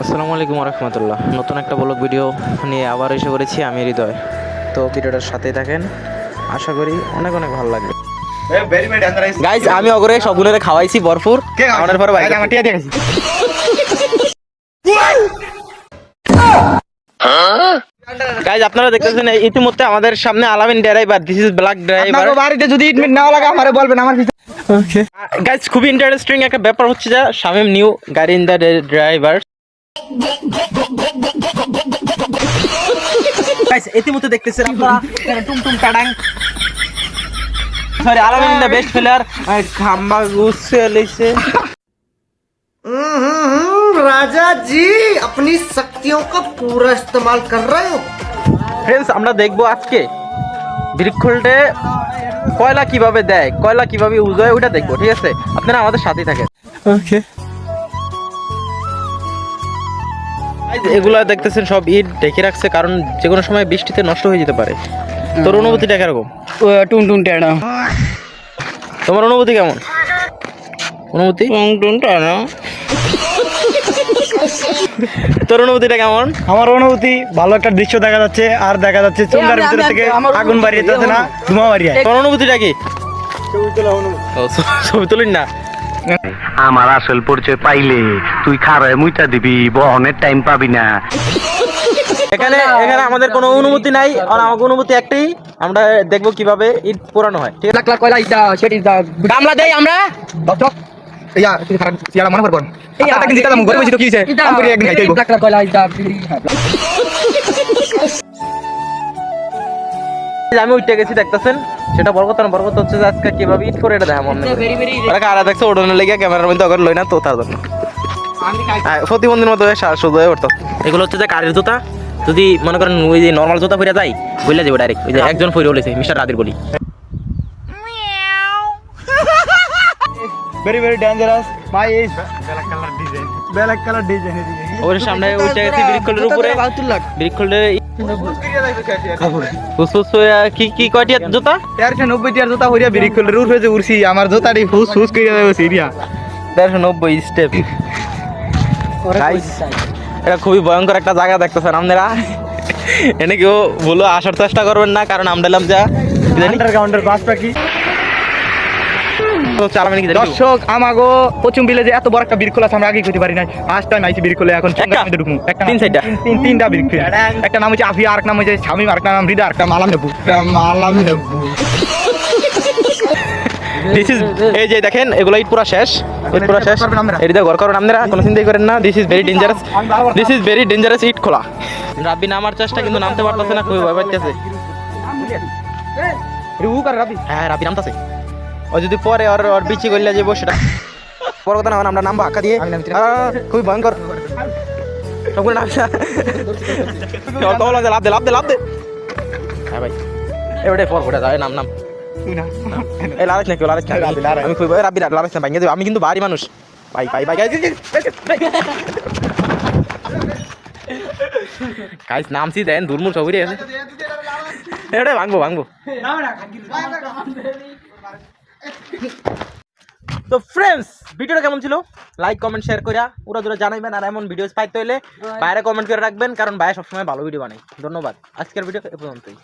আসসালামু আলাইকুম রহমতুল্লাহ। নতুন একটা ব্লগ ভিডিও নিয়ে আবার এসে করেছি আমি হৃদয়। তো ভিডিওটার সাথেই থাকেন, আশা করি অনেক অনেক ভালো লাগবে। গাইস, আমি অগরে সবগুলোরে খাওয়াইছি ভরপুর। আমাদের পরে ভাই আমার টিয়া দিয়েছি। গাইস, আপনারা দেখতেছেন ইতিমধ্যে আমাদের সামনে আলামিন driver, this is black driver. আপনার বাড়িতে যদি ইটমিট নাও লাগে আমারে বলবেন, আমার ওকে গাইস, খুবই ইন্টারেস্টিং একটা ব্যাপার হচ্ছে যে শামিম নিউ গাড়ি ইন দ্য ড্রাইভার। গাইস, ইতিমধ্যে দেখতেছেন আপনারা টুমটুম টাডাং, সরি আলামিন দ্য বেস্ট প্লেয়ার খাম্বা গুছে লইছে। राजा जी अपनी शक्तियों का पूरा इस्तेमाल कर रहे हो। फ्रेंड्स, আমরা দেখবো আজকে বৃক্ষলটে কয়লা কিভাবে দেয়, কয়লা কিভাবে ইউজ হয় ওটা দেখবো, ঠিক আছে? আপনারা আমাদের সাথেই থাকেন। ওকে, এগুলা দেখতেছেন সব ইট ঢেকে রাখছে, কারণ যে কোনো সময় বৃষ্টিতে নষ্ট হয়ে যেতে পারে। তোর অনুভূতিটা কিরকম? টুনটুন টেনা। তোমার অনুভূতি কেমন? অনুভূতি টুনটুন টেনা। তোর অনুভূতিটা কেমন? আমার অনুভূতি ভালো, একটা দৃশ্য দেখা যাচ্ছে, আর দেখা যাচ্ছে চুঙ্গার ভিতর থেকে আগুন বাড়িয়ে যাচ্ছে না, ধোঁয়া বাড়িয়ে। তোর অনুভূতিটা কি? ছবি তুলিন না। আমার আসল পরিচয় পাইলে তুই খারায় মুইটা দিবি, বহনের টাইম পাবি না। এখানে আমাদের কোনো অনুমতি নাই, আর আমাদের অনুমতি একটাই, আমরা দেখবো কিভাবে ইট পোড়ানো হয়। ঠিক আছে, কয়লা ইটা সেটি গামলা দেই আমরা ডক ইয়া তুই খারাপ ইয়ালা মনে করব এই আটা কিন্তু দাম গরিব হইছে তো কি হইছে কাম করে একদিন খাইতে হইব কয়লা ইটা আমি উঠে গেছি, দেখতেছেন সেটা বড় কথা না। বড় কথা হচ্ছে যে আজকে কিভাবে ইট করে এটা দেখা মনে হয়। কারা দেখছে ওড়নে লেগে ক্যামেরার মধ্যে অগর লই না তো, তার জন্য প্রতিবন্ধীর মতো সোজা হয়ে পড়তো। এগুলো হচ্ছে যে কারের জুতা। যদি মনে করেন ওই যে নর্মাল জুতা পরে যায়, বইলা যাবো ডাইরেক্ট। ওই যে একজন পরে বলেছে মিস্টার রাদির বলি, very very dangerous my is black color design ওর সামনে উঠে গেছি বৃক্ষলের উপরে। বৃক্ষলের কি কি কয়টি জুতা? 190 টিয়ার জুতা হইয়া বিরিকলের উপরে যে উড়ছি, আমার জুতাটি ফুস ফুস কইরা যাচ্ছে এরিয়া 190 স্টেপ। গাইস, এটা খুবই ভয়ঙ্কর একটা জায়গা দেখতেছেন আপনারা। এনে কেউ বলো আসার চেষ্টা করবেন না, কারণ আমরা এলাম যা আন্ডারগ্রাউন্ডের বাস পাখি। দর্শক, আমাগো পশ্চিম ভিলেজে এত বড় একটা বৃক্ষল আছে, আমরা আগে করতে পারি না। পাঁচটা নাইছি বৃক্ষলে, এখন তিনটা বৃক্ষ। একটা নাম হচ্ছে আফিয়া, আরেক নাম হচ্ছে শামিম, আরেকটা নাম হৃদয়, আরেকটা মালাম নেবু। দিস ইজ, এই যে দেখেন এগুলো ইট পুরা শেষ, ইট পুরা শেষ। এদিকে ঘর করেন আপনারা, কোনো চিন্তাই করেন না। This is very dangerous, this is very dangerous it খোলা। রাব্বি নামার চেষ্টা, কিন্তু নামতে পারতেছে না, খুবই ভয় পাইতেছে। হ্যাঁ, রাব্বি নামতেছে। ও যদি পরে ওর বিচি করলে যাবো সেটা বড় কথা না, আমরা নামবো আঁকা দিয়ে। খুবই ভয়ঙ্কর সবগুলো নামছে। লাভ দে লাভ দে লাভ দে। হ্যাঁ ভাই, এবারে পর ঘুরে যায়। নাম নাম এই লালাস না, কেউ লালাস না। আমি খুবই রাব্বি লালাস না, ভাঙিয়ে দেবো। আমি কিন্তু ভারী মানুষ। ভাই ভাই ভাই গাইস, নামছি দেন দুর্মূল সবই আছে। এটা ভাঙবো ভাঙবো। তো ফ্রেন্ডস, ভিডিওটা কেমন ছিল লাইক কমেন্ট শেয়ার করে পুরো দূরে জানাইবেন। আর এমন ভিডিওস পাইতে হইলে বাইরে কমেন্ট করে রাখবেন, কারণ বাইরে সবসময় ভালো ভিডিও বানাই। ধন্যবাদ, আজকের ভিডিও এ পর্যন্তই।